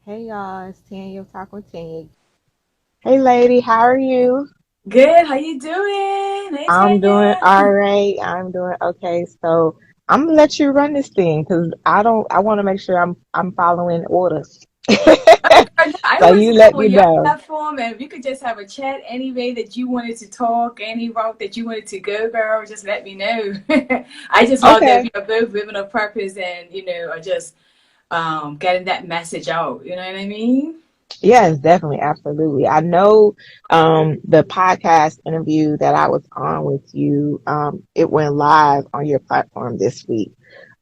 Hey y'all, it's Tanya Talk with Tanya. Hey lady, how are you? Good. How you doing? Hey, I'm doing Tanya. all right. I'm doing okay. So I'm gonna let you run this thing because I want to make sure I'm following orders. I So wanted you to let come me on your know. platform and we could just have a chat any way that you wanted to talk, any route that you wanted to go, girl. Just let me know. I just love that Okay. we are both women of purpose and, are just getting that message out. You know what I mean? Yes, definitely, absolutely. I know the podcast interview that I was on with you, it went live on your platform this week.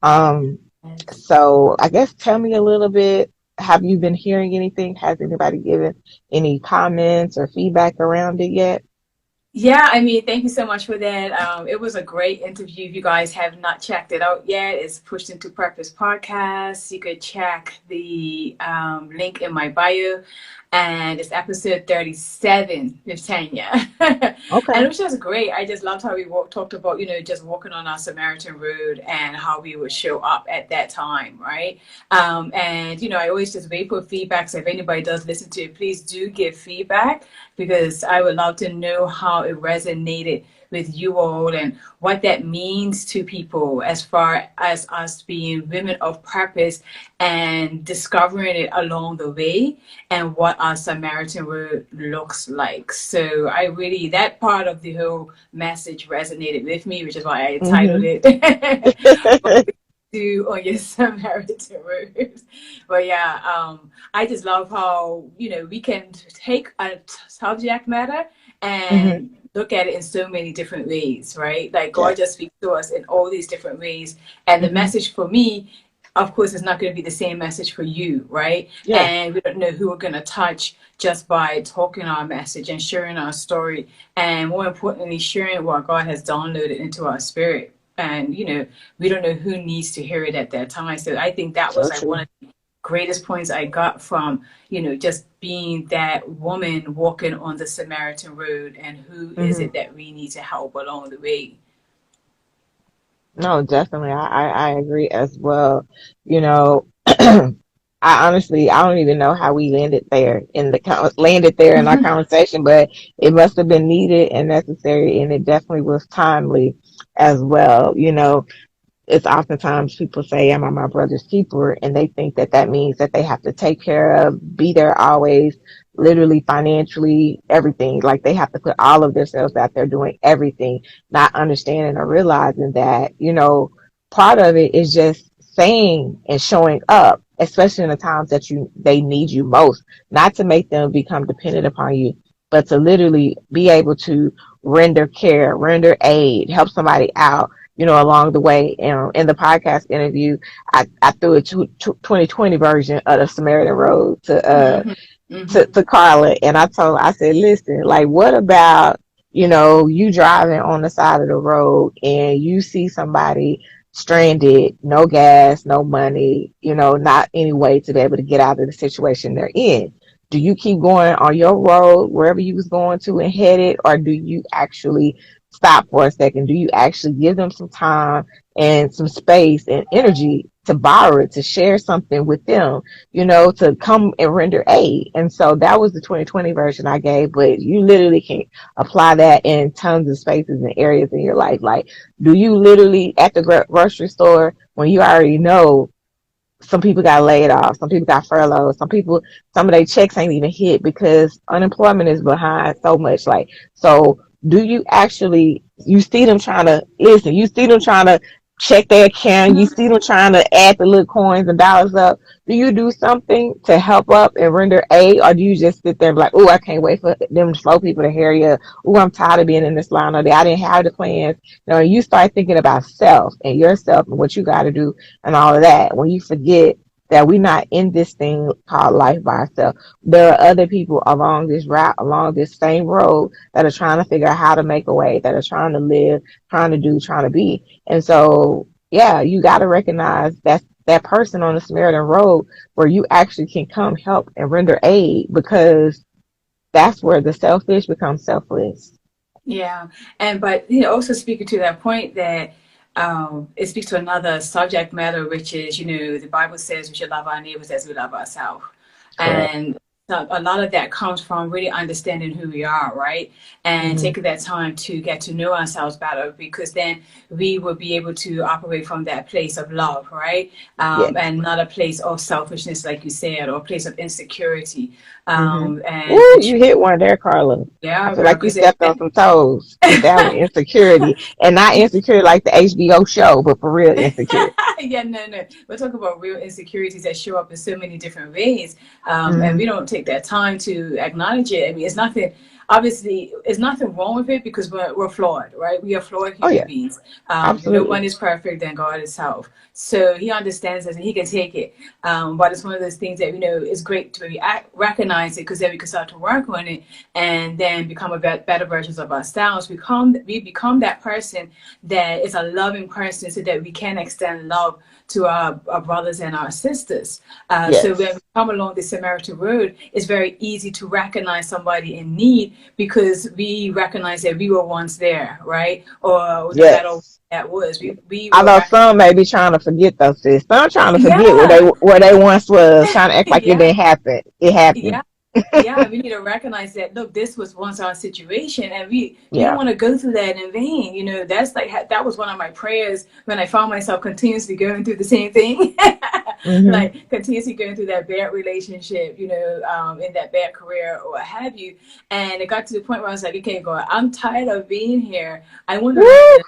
Um, Yes. so I guess tell me a little bit. Have you been hearing anything? Has anybody given any comments or feedback around it yet? Yeah, I mean, thank you so much for that. It was a great interview. If you guys have not checked it out yet, it's Pushed Into Purpose podcast. You could check the link in my bio, and it's episode 37 with Tanya. And it Okay. was just great. I just loved how we talked about, just walking on our Samaritan road and how we would show up at that time, right? And, I always just wait for feedback. So if anybody does listen to it, please do give feedback because I would love to know how it resonated with you all and what that means to people as far as us being women of purpose and discovering it along the way and what our Samaritan road looks like. So I really, that part of the whole message resonated with me, which is why I titled Mm-hmm. it Do on your Samaritan road. But yeah, I just love how, we can take a subject matter Mm-hmm. and look at it in so many different ways, right? Like God Yes. just speaks to us in all these different ways. And the Mm-hmm. message for me, of course, is not going to be the same message for you, right? Yes. And we don't know who we're going to touch just by talking our message and sharing our story. And more importantly, sharing what God has downloaded into our spirit. And, we don't know who needs to hear it at that time. So I think that So was like one true. of the greatest points I got from, just being that woman walking on the Samaritan road and who is Mm-hmm. it that we need to help along the way. No, definitely. I agree as well. You know, I honestly, I don't even know how we landed there in landed there in our conversation, but it must have been needed and necessary, and it definitely was timely as well. It's oftentimes people say, "Am I my brother's keeper?" and they think that that means that they have to take care of, be there always, literally, financially, everything. Like they have to put all of themselves out there doing everything, not understanding or realizing that, part of it is just saying and showing up, especially in the times that they need you most, not to make them become dependent upon you, but to literally be able to render care, render aid, help somebody out, along the way. In the podcast interview, I threw a 2020 version of the Samaritan Road Mm-hmm. Mm-hmm. to Carla, and I said, listen, like, what about, you driving on the side of the road and you see somebody stranded, no gas, no money, not any way to be able to get out of the situation they're in. Do you keep going on your road wherever you was going to and headed, or do you actually stop for a second? Do you actually give them some time and some space and energy to borrow it, to share something with them, to come and render aid? And so that was the 2020 version I gave, but you literally can apply that in tons of spaces and areas in your life. Like, do you literally at the grocery store when you already know some people got laid off, some people got furloughed, some of their checks ain't even hit because unemployment is behind so much. Like, so do you actually, you see them trying to listen, you see them trying to check their account, you see them trying to add the little coins and dollars up. Do you do something to help up and render aid, or do you just sit there and be like, oh, I can't wait for them slow people to hurry up. Oh, I'm tired of being in this line all day. I didn't have the plans. You start thinking about self and yourself and what you got to do and all of that, when you forget that we're not in this thing called life by ourselves. There are other people along this route, along this same road, that are trying to figure out how to make a way, that are trying to live, trying to do, trying to be. And so, yeah, you got to recognize that person on the Samaritan road where you actually can come help and render aid, because that's where the selfish becomes selfless. Yeah, and but also speaking to that point that it speaks to another subject matter, which is the Bible says we should love our neighbors as we love ourselves. Correct. And so a lot of that comes from really understanding who we are, right? And Hmm. taking that time to get to know ourselves better, because then we will be able to operate from that place of love, right? Yes. And not a place of selfishness, like you said, or a place of insecurity. Hmm. And Woo, which, you hit one there, Carla. I yeah, feel girl, like you because stepped on some toes with that one, insecurity. And not insecurity like the HBO show, but for real insecurity. yeah, no, no. We're talking about real insecurities that show up in so many different ways, and Hmm. we don't take that time to acknowledge it. I mean, it's nothing. Obviously, it's nothing wrong with it because we're flawed, right? We are flawed Oh, human yeah, beings. No one absolutely. is perfect than God Himself, so He understands us and He can take it. But it's one of those things that is great to maybe recognize it, because then we can start to work on it and then become a better versions of ourselves. We become that person that is a loving person, so that we can extend love to our brothers and our sisters. So when we Yes. come along the Samaritan road, it's very easy to recognize somebody in need, because we recognize that we were once there, right? Or no matter what Yes. that was, we will Although recognize. some may be trying to forget those things. Some trying to forget Yeah, where they once was, trying to act like it yeah, didn't happen. It happened. yeah. Yeah, we need to recognize that, look, this was once our situation, and we don't Yeah. want to go through that in vain. That's like, that was one of my prayers when I found myself continuously going through the same thing. Hmm. Like continuously going through that bad relationship, in that bad career or what have you. And it got to the point where I was like, okay, God, I'm tired of being here. I want to learn Woo. the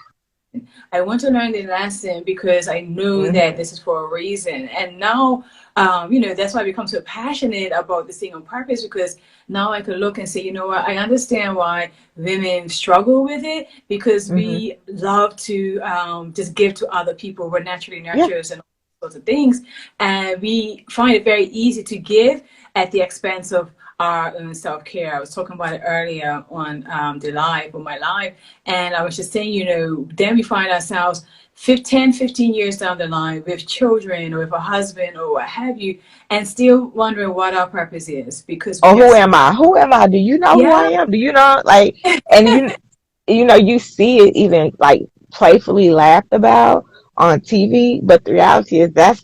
I want to learn the lesson, because I know that Hmm. this is for a reason. And now, that's why I become so passionate about this thing on purpose, because now I could look and say, you know what, I understand why women struggle with it, because Hmm. we love to just give to other people. We're naturally Yeah. nurturers and all sorts of things. And we find it very easy to give at the expense of our own self care. I was talking about it earlier on my live, and I was just saying, then we find ourselves 15 years down the line with children or with a husband or what have you, and still wondering what our purpose is, because Or we are who still, am I? Who am I? Do you know who I yeah, am? Do you know like and you see it even like playfully laughed about on TV, but the reality is that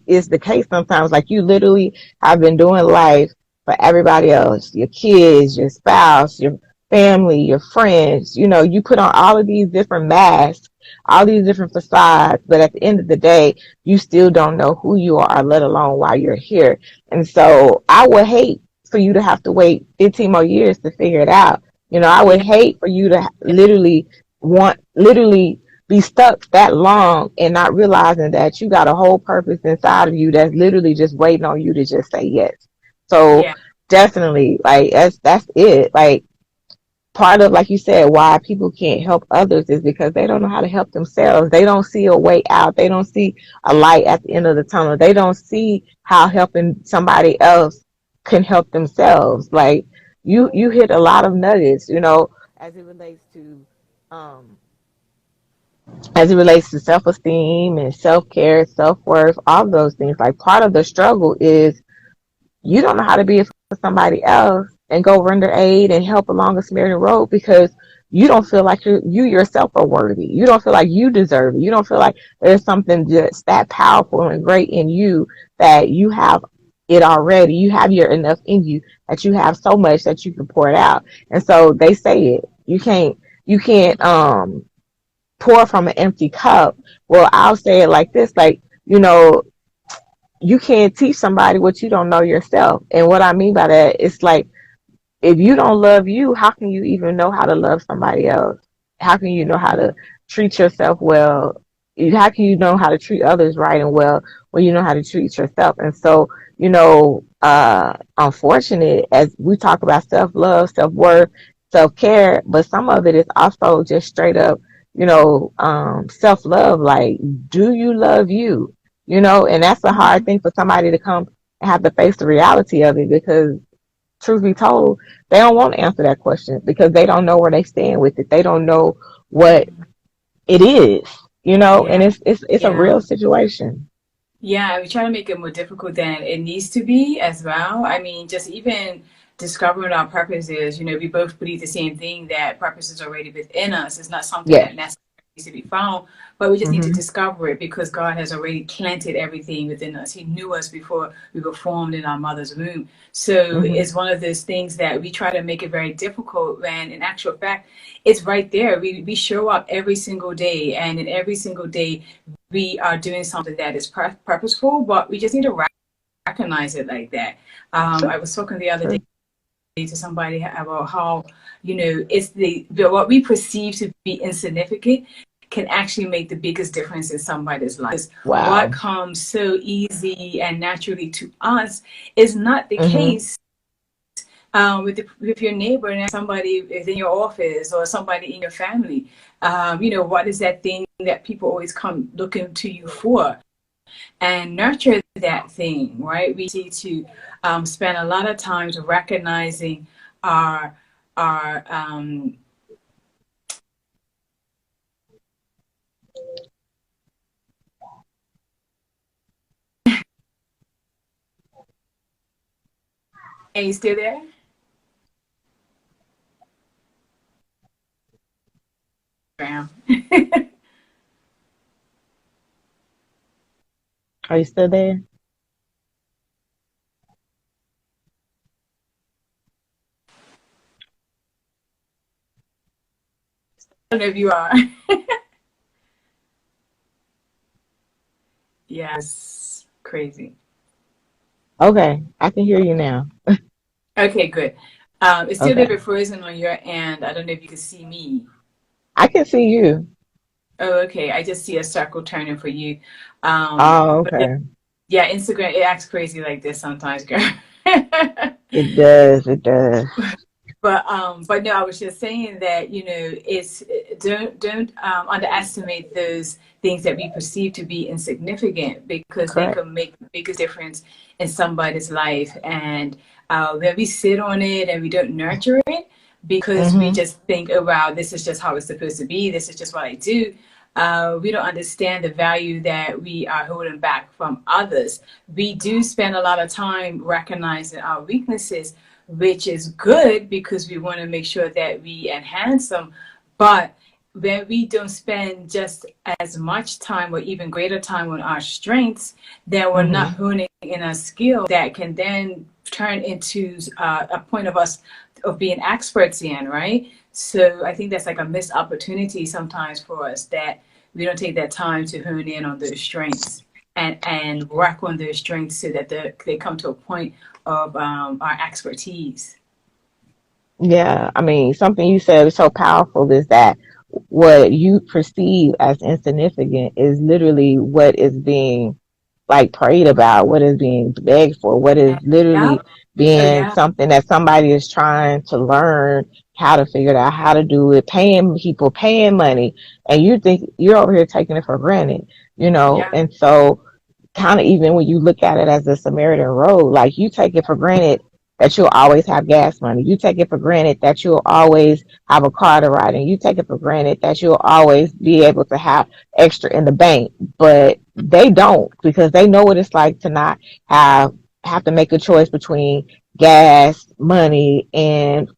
is the case sometimes. Like you literally have been doing life for everybody else, your kids, your spouse, your family, your friends. You put on all of these different masks, all these different facades, but at the end of the day, you still don't know who you are, let alone why you're here. And so I would hate for you to have to wait 15 more years to figure it out. I would yeah, hate for you to literally be stuck that long and not realizing that you got a whole purpose inside of you that's literally just waiting on you to just say yes. So yeah, definitely, like that's it. Like part of, like you said, why people can't help others is because they don't know how to help themselves. They don't see a way out. They don't see a light at the end of the tunnel. They don't see how helping somebody else can help themselves. Like you hit a lot of nuggets, as it relates to um self esteem and self care, self worth, all those things. Like part of the struggle is you don't know how to be for somebody else and go render aid and help along a Samaritan road because you don't feel like you yourself are worthy. You don't feel like you deserve it. You don't feel like there's something just that powerful and great in you that you have it already. You have your enough in you that you have so much that you can pour it out. And so they say it. You can't pour from an empty cup. Well, I'll say it like this, like, you can't teach somebody what you don't know yourself. And what I mean by that, it's like if you don't love you, how can you even know how to love somebody else? How can you know how to treat yourself well? How can you know how to treat others right and well when you know how to treat yourself? And so, unfortunate as we talk about self love, self worth, self care, but some of it is also just straight up, self love. Like, do you love you? And that's a hard thing for somebody to come and have to face the reality of it because truth be told, they don't want to answer that question because they don't know where they stand with it. They don't know what it is, and yeah, it's a yeah. real situation. Yeah, we try to make it more difficult than it needs to be as well. I mean, just even discovering our purpose is, we both believe the same thing, that purpose is already within us. It's not something Yes. that necessarily to be found, but we just need to Mm-hmm. discover it because God has already planted everything within us. He knew us before we were formed in our mother's womb. So Mm-hmm. it's one of those things that we try to make it very difficult when in actual fact, it's right there. We show up every single day, and in every single day, we are doing something that is purposeful, but we just need to recognize it like that. True. I was talking the other day True. to somebody about how it's the what we perceive to be insignificant can actually make the biggest difference in somebody's life. What Wow. comes so easy and naturally to us is not the Mm-hmm. case with your neighbor and somebody within your office or somebody in your family. What is that thing that people always come looking to you for? And nurture that thing, right? We need to spend a lot of time recognizing our our. Are you still there? Graham. Are you still there? I don't know if you are. Yes, crazy. Okay, I can hear you now. Okay, good. It's still a little Okay, bit frozen on your end. I don't know if you can see me. I can see you. Oh, okay. I just see a circle turning for you. Oh, But yeah, okay. yeah, Instagram, it acts crazy like this sometimes, girl. It does. It does. But no, I was just saying that it's don't underestimate those things that we perceive to be insignificant because they Correct. can make the biggest difference in somebody's life. And when we sit on it and we don't nurture it because we Mm-hmm. just think, oh wow, this is just how it's supposed to be. This is just what I do. We don't understand the value that we are holding back from others. We do spend a lot of time recognizing our weaknesses, which is good because we want to make sure that we enhance them. But when we don't spend just as much time or even greater time on our strengths, then we're not Mm-hmm. honing in a skill that can then turn into a point of us of being experts in, right? So I think that's like a missed opportunity sometimes for us that we don't take that time to hone in on those strengths and work on those strengths so that they come to a point of our expertise. Yeah, I mean, something you said is so powerful is that what you perceive as insignificant is literally what is being like prayed about, what is being begged for, what is literally Yep. Oh being yeah. something that somebody is trying to learn how to figure it out, how to do it, paying people, paying money, and you think you're over here taking it for granted, Yeah. and so kind of even when you look at it as a Samaritan road, like you take it for granted that you'll always have gas money. You take it for granted that you'll always have a car to ride in. You take it for granted that you'll always be able to have extra in the bank. But they don't because they know what it's like to not have to make a choice between gas, money, and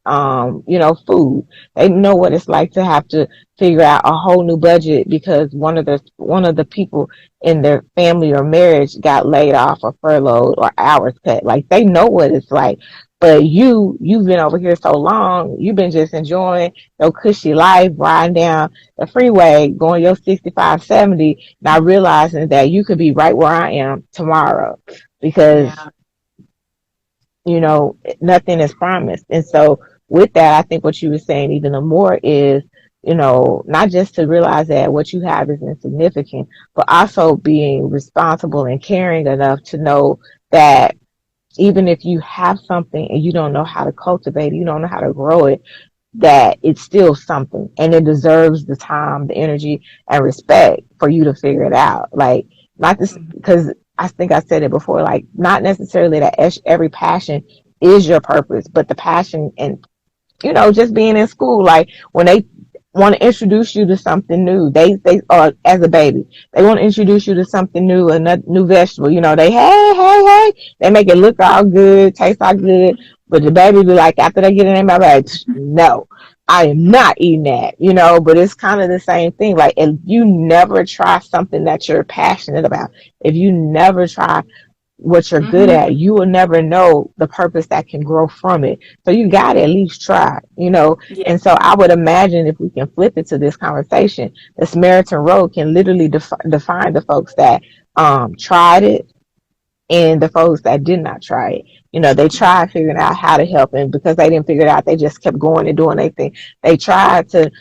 food. They know what it's like to have to figure out a whole new budget because one of the people in their family or marriage got laid off or furloughed or hours cut. Like they know what it's like. But you've been over here so long, you've been just enjoying your cushy life, riding down the freeway, going your 65, 70, not realizing that you could be right where I am tomorrow because Yeah. nothing is promised. And so with that, I think what you were saying even more is, not just to realize that what you have is insignificant, but also being responsible and caring enough to know that even if you have something and you don't know how to cultivate it, you don't know how to grow it, that it's still something and it deserves the time, the energy, and respect for you to figure it out. Like, not this, Mhm. because I think I said it before, like, not necessarily that every passion is your purpose, but the passion and just being in school, like when they want to introduce you to something new, they as a baby, they want to introduce you to something new, a new vegetable. They hey, they make it look all good, taste all good, but the baby be like after they get in their mouth, like, no. I am not eating that, but it's kind of the same thing. Like, if you never try something that you're passionate about, if you never try what you're good Mm-hmm. at, you will never know the purpose that can grow from it. So you got to at least try. Yeah. And so I would imagine if we can flip it to this conversation, the Samaritan Road can literally define the folks that tried it and the folks that did not try it. They tried figuring out how to help, and because they didn't figure it out, they just kept going and doing their thing. They tried to,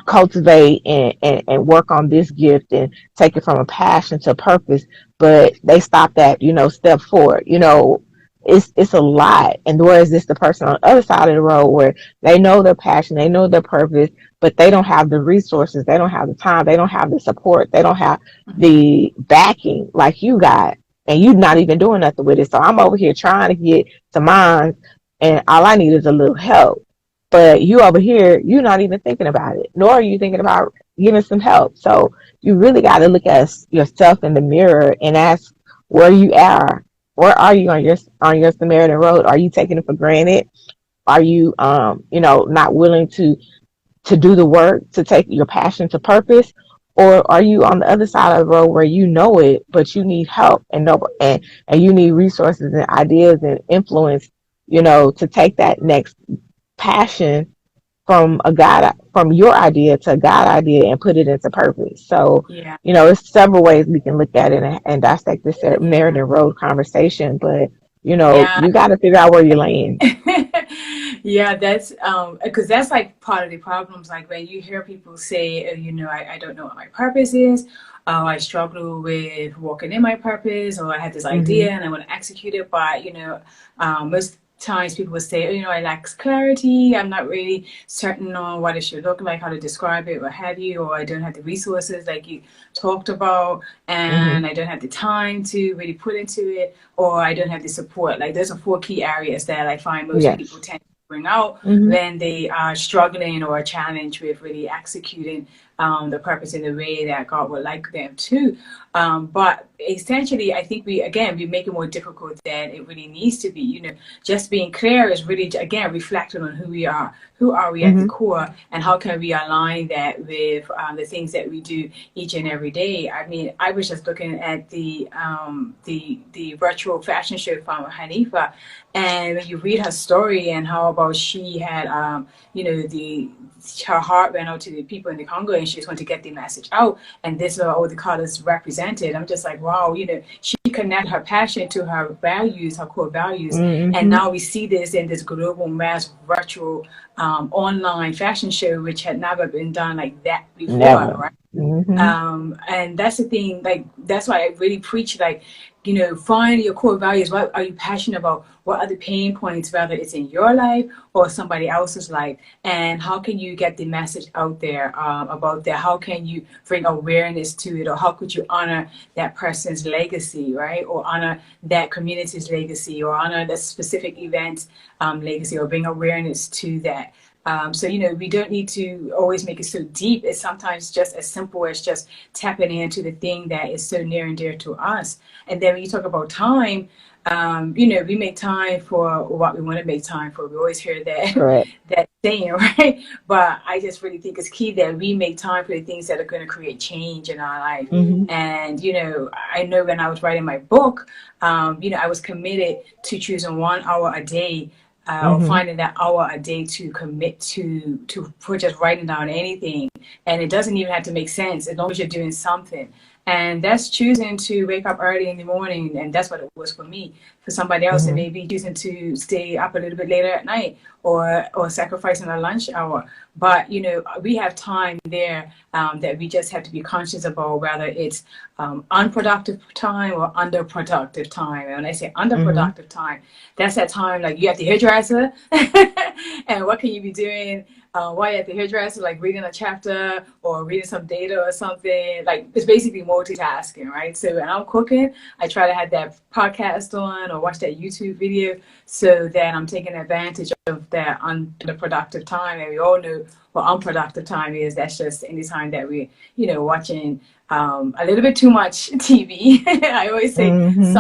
cultivate and work on this gift and take it from a passion to purpose, but they stopped at, step four. It's a lot. And whereas this the person on the other side of the road where they know their passion, they know their purpose, but they don't have the resources, they don't have the time, they don't have the support, they don't have the backing like you got, and you're not even doing nothing with it. So I'm over here trying to get to mine, and all I need is a little help. But you over here, you're not even thinking about it, nor are you thinking about getting some help. So you really got to look at yourself in the mirror and ask where you are. Where are you on your Samaritan road? Are you taking it for granted? Are you, not willing to do the work to take your passion to purpose? Or are you on the other side of the road where you know it, but you need help and you need resources and ideas and influence, to take that next passion from your idea to a God idea and put it into purpose. So, Yeah. it's several ways we can look at it and dissect this Yeah. Samaritan Road conversation, but Yeah. you got to figure out where you're laying. Yeah, that's because that's like part of the problems. Like when you hear people say, I don't know what my purpose is. I struggle with walking in my purpose, or I had this idea Hmm. and I want to execute it. But most times people would say, I lack clarity. I'm not really certain on what it should look like, how to describe it, what have you, or I don't have the resources like you talked about, Hmm. and I don't have the time to really put into it, or I don't have the support. Like those are four key areas that I find most people Yes. tend to bring out Hmm. when they are struggling or challenged with really executing the purpose in the way that God would like them to. But essentially, I think we make it more difficult than it really needs to be. Just being clear is really, again, reflecting on who we are. Who are we at the Hmm. core, and how can we align that with the things that we do each and every day? I mean, I was just looking at the virtual fashion show from Hanifa, and when you read her story and how about she had the her heart went out to the people in the Congo, and she just wanted to get the message out. And this is all the colors represented. I'm just like, wow, she connected her passion to her values, her core values. And Hmm. now we see this in this global mass virtual online fashion show, which had never been done like that before, Never. right? Hmm. And that's the thing, like that's why I really preach, like, find your core values. What are you passionate about? What are the pain points, whether it's in your life or somebody else's life? And how can you get the message out there about that? How can you bring awareness to it? Or how could you honor that person's legacy, right? Or honor that community's legacy, or honor that specific event's legacy, or bring awareness to that. So, we don't need to always make it so deep. It's sometimes just as simple as just tapping into the thing that is so near and dear to us. And then when you talk about time, we make time for what we want to make time for. We always hear that Correct. that saying, right? But I just really think it's key that we make time for the things that are going to create change in our life. Hmm. And I know when I was writing my book, I was committed to choosing 1 hour a day, or Hmm. finding that hour a day to commit to for just writing down anything. And it doesn't even have to make sense as long as you're doing something. And that's choosing to wake up early in the morning, and that's what it was for me. For somebody else, it Hmm. may be choosing to stay up a little bit later at night, or sacrificing a lunch hour. But we have time there that we just have to be conscious about, whether it's unproductive time or underproductive time. And when I say Hmm. underproductive time, that's that time like you have the hairdresser, and what can you be doing while you're at the hairdresser, like reading a chapter or reading some data or something. Like it's basically multitasking, right? So when I'm cooking, I try to have that podcast on or watch that YouTube video, so that I'm taking advantage of that underproductive time. And we all know what unproductive time is. That's just any time that we're, watching a little bit too much TV. I always say Hmm.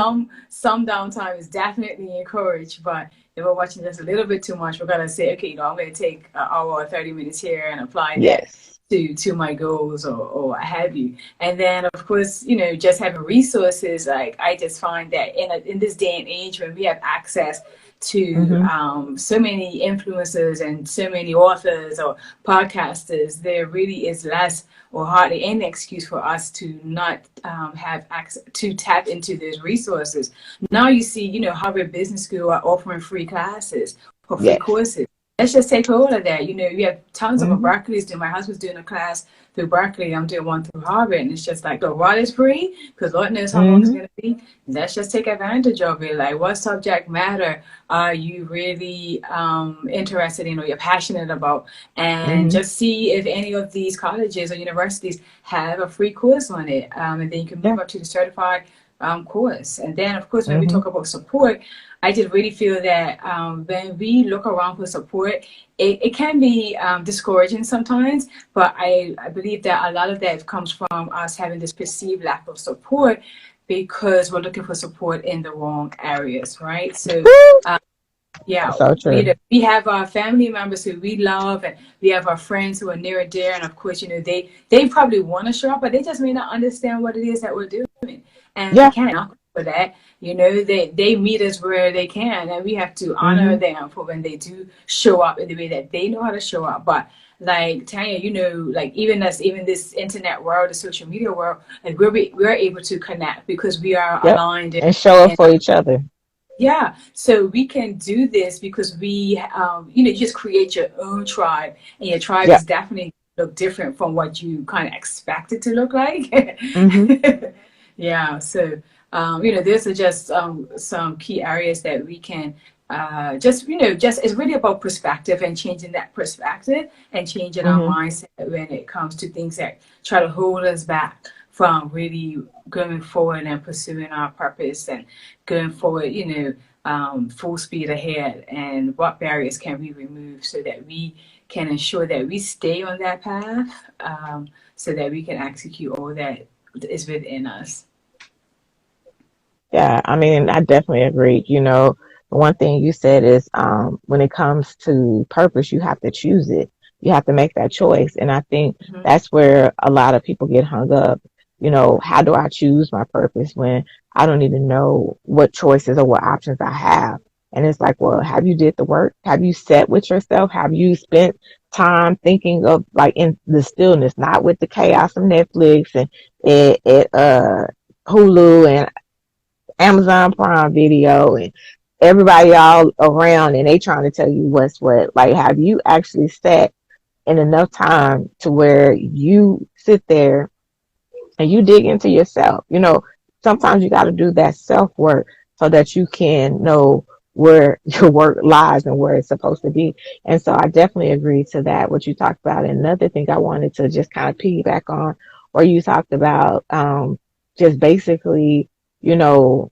some downtime is definitely encouraged, but if we're watching just a little bit too much, we're gonna say, okay, I'm gonna take an hour or 30 minutes here and apply that Yes. to my goals or what have you. And then of course, just having resources, like I just find that in this day and age when we have access to Mhm. so many influencers and so many authors or podcasters, there really is less or hardly any excuse for us to not have access to tap into those resources. Now you see, Harvard Business School are offering free classes or free Yes. courses. Let's just take hold of that. We have tons of them. Mhm. Berkeley's doing. My husband's doing a class through Berkeley. I'm doing one through Harvard, and it's just like, look, while it's free, because Lord knows how long it's Mhm. going to be. Let's just take advantage of it. Like, what subject matter are you really interested in or you're passionate about? And Mhm. just see if any of these colleges or universities have a free course on it, and then you can Yeah. move up to the certified course. And then, of course, when we Mhm. talk about support, I just really feel that when we look around for support, it can be discouraging sometimes, but I believe that a lot of that comes from us having this perceived lack of support because we're looking for support in the wrong areas, right? So, Woo! yeah, That's so true. we have our family members who we love, and we have our friends who are near and dear, and of course, they probably want to show up, but they just may not understand what it is that we're doing, and we Yeah. can't knock for that. They meet us where they can, and we have to honor Mhm. them for when they do show up in the way that they know how to show up. But like Tanya, like even this internet world, the social media world, like we're able to connect because we are Yep. aligned And show up in for each other. yeah, so we can do this because you just create your own tribe, and your tribe is Yep. definitely look different from what you kind of expect it to look like. Mhm. Yeah, so these are just some key areas that we can just it's really about perspective and changing that perspective and changing our Mhm. mindset when it comes to things that try to hold us back from really going forward and pursuing our purpose and going forward, full speed ahead. And what barriers can we remove so that we can ensure that we stay on that path, so that we can execute all that is within us. Yeah, I mean, I definitely agree. The one thing you said is when it comes to purpose, you have to choose it. You have to make that choice. And I think Mhm. that's where a lot of people get hung up. How do I choose my purpose when I don't even know what choices or what options I have? And it's like, well, have you did the work? Have you sat with yourself? Have you spent time thinking of like in the stillness, not with the chaos of Netflix and Hulu and Amazon Prime Video and everybody all around and they trying to tell you what's what. Like, have you actually sat in enough time to where you sit there and you dig into yourself? Sometimes you got to do that self work so that you can know where your work lies and where it's supposed to be. And so I definitely agree to that, what you talked about. And another thing I wanted to just kind of piggyback on, where you talked about just basically, you know,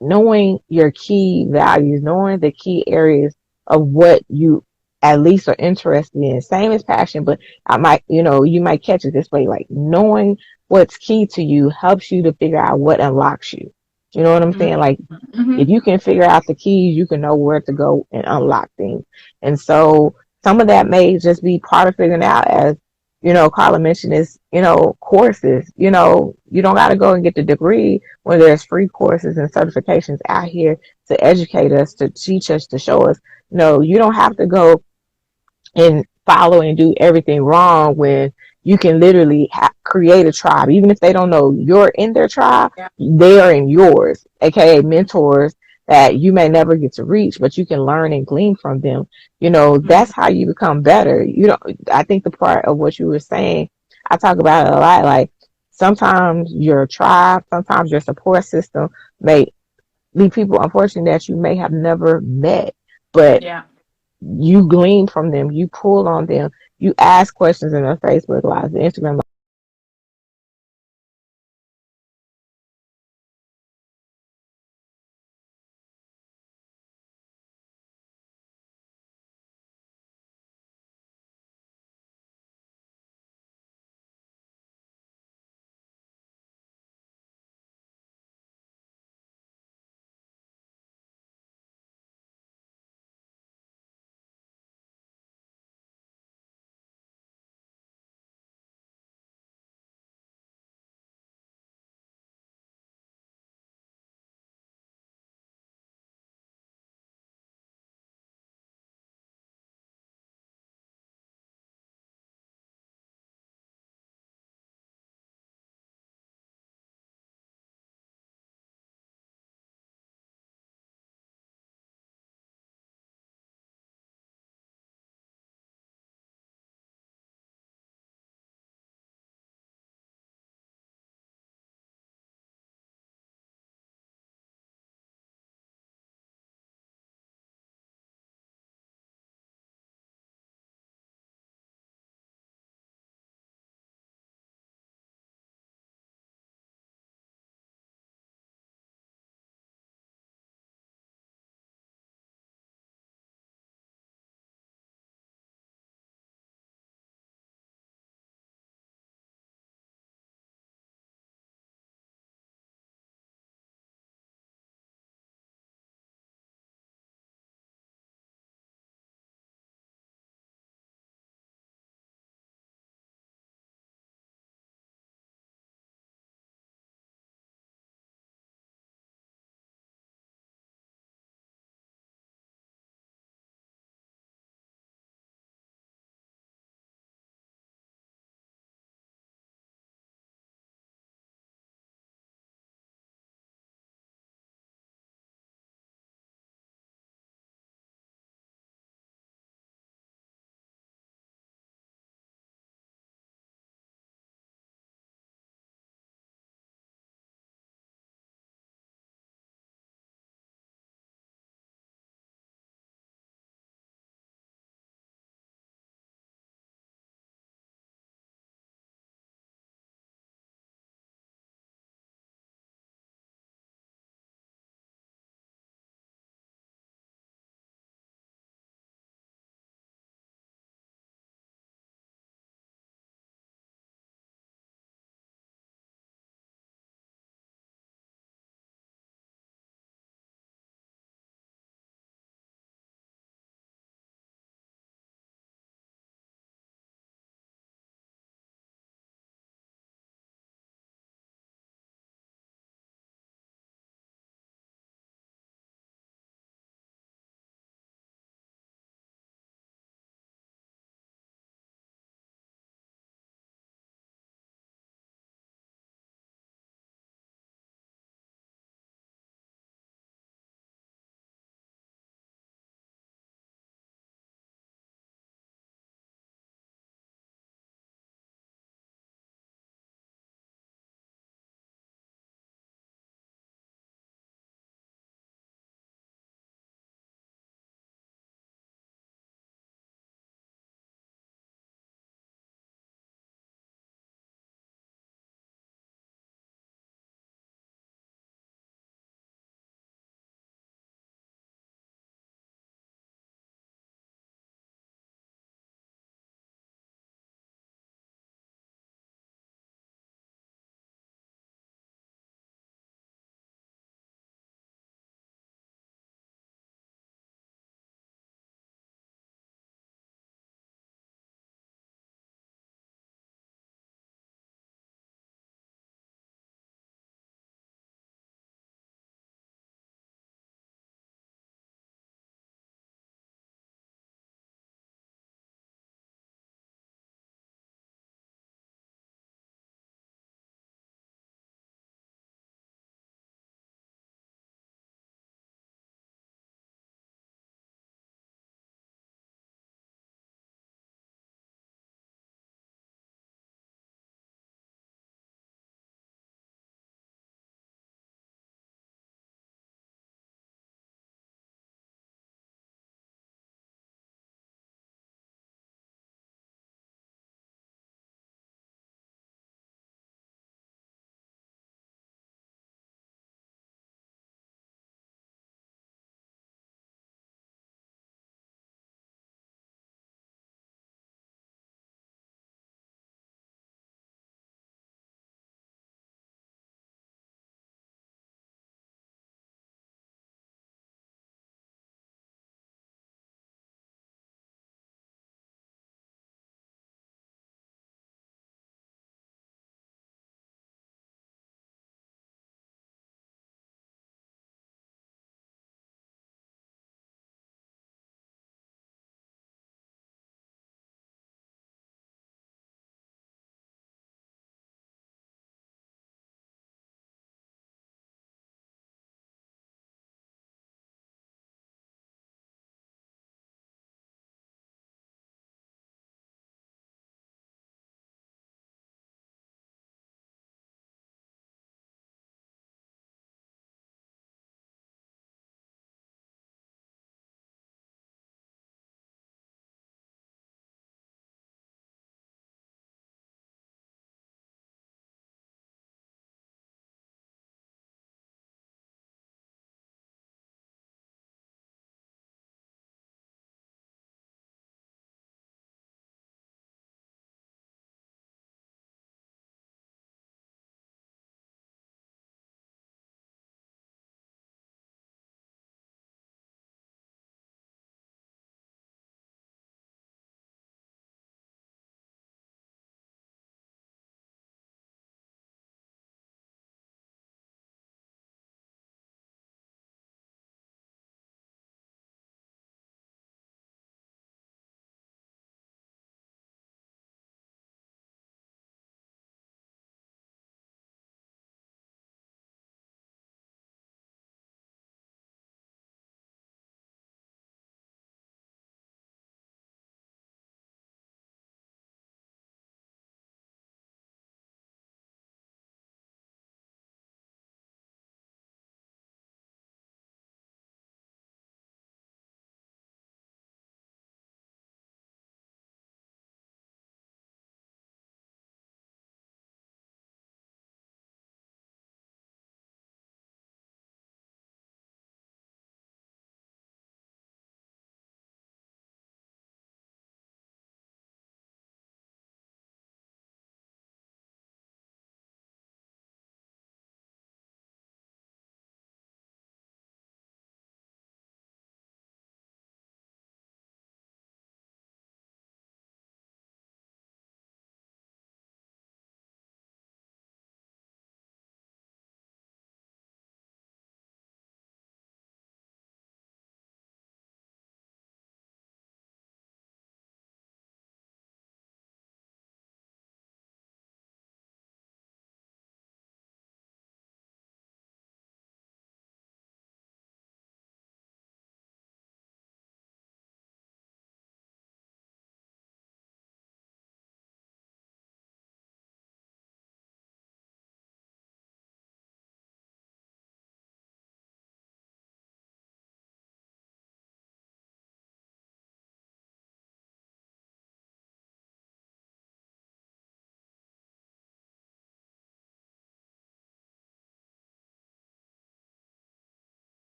knowing your key values, knowing the key areas of what you at least are interested in. Same as passion, but you might catch it this way, like knowing what's key to you helps you to figure out what unlocks you. You know what I'm saying? Like if Hmm. you can figure out the keys, you can know where to go and unlock things. And so some of that may just be part of figuring out, as Carla mentioned, is courses. You don't got to go and get the degree when there's free courses and certifications out here to educate us, to teach us, to show us. You don't have to go and follow and do everything wrong when you can literally create a tribe. Even if they don't know you're in their tribe, Yeah. they are in yours, aka mentors that you may never get to reach, but you can learn and glean from them. That's Hmm. how you become better. I think the part of what you were saying, I talk about it a lot. Like sometimes your tribe, sometimes your support system may be people, unfortunately, that you may have never met, but Yeah. you glean from them, you pull on them, you ask questions in their Facebook lives, the Instagram lives.